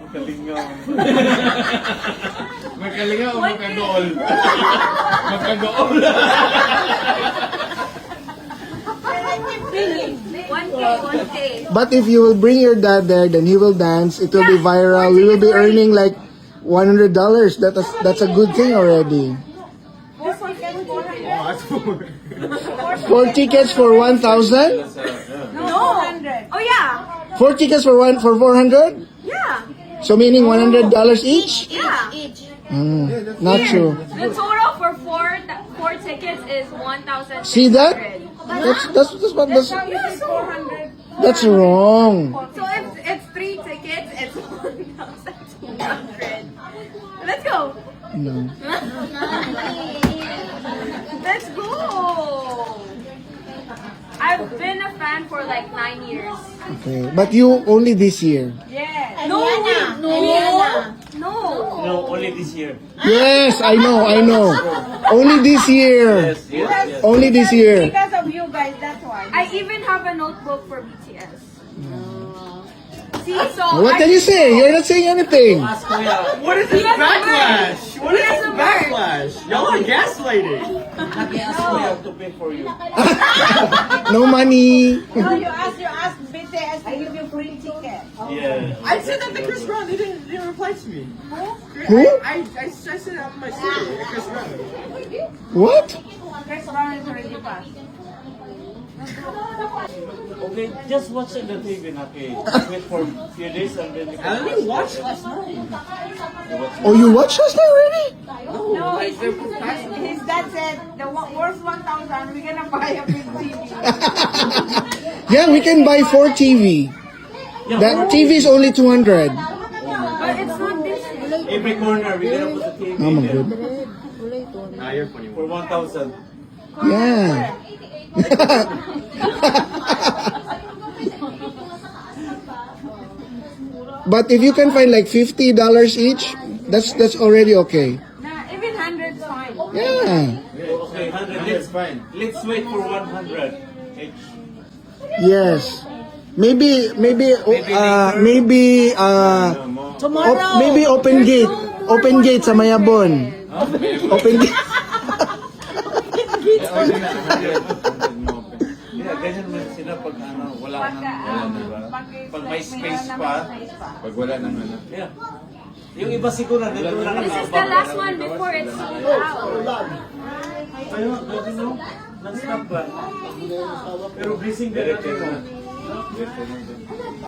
Makalingaw. Makalingaw o makagool? Makagool. 1K. But if you will bring your dad there, then he will dance. It will be viral. We will be earning like $100. That's a good thing already. 4 tickets for 1,000. No. Oh yeah. 4 tickets for 400. Yeah. So meaning $100 each. Yeah. Not true. The total for four tickets is 1,600. See that? That's wrong. So if it's 3 tickets, it's 1,200. Let's go. No. Let's go. I've been a fan for like 9 years. Okay, but you only this year. Yeah. No. No. No, only this year. Yes, I know. Only this year. Yes. Only this year. Because of you guys, that's why. I even have a notebook for BTS. See, so What can you say? You're not saying anything. What is this He has a backlash? What is He has this a word. backlash? Y'all are gaslighting. Kuya to pay for you. No money. No, you ask BTS to give you free ticket. Yeah. I said that to Chris Brown. They didn't reply to me. Who? I said that on my story. Chris Brown. What? Chris Brown is already passed. Okay, just watch it the TV, okay? Wait for a few days and then you I only watched last night. Oh, you watched us already? No, his dad said the worst 1,000. We're gonna buy a big TV. Yeah, we can buy 4 TV. That TV is only 200. but it's not this. Every corner we're gonna put the TV Oh my there god. Nah, you're funny. for 1,000. Yeah. But if you can find like $50 each, that's already okay. Nah, even 100 is fine. Yeah. Okay, 100. Let's wait for 100 each. Yes. Maybe maybe open gate sa Mayabon. Open gate. Yeah, ganyan mo sila pag ano, wala nang diba? Pag may space pa, pag wala nang ano. Yeah. Yung iba siguro nandito lang This is the last one before it's sold out. Ayun, ganyan no? Non-stop ba? Pero blessing din natin.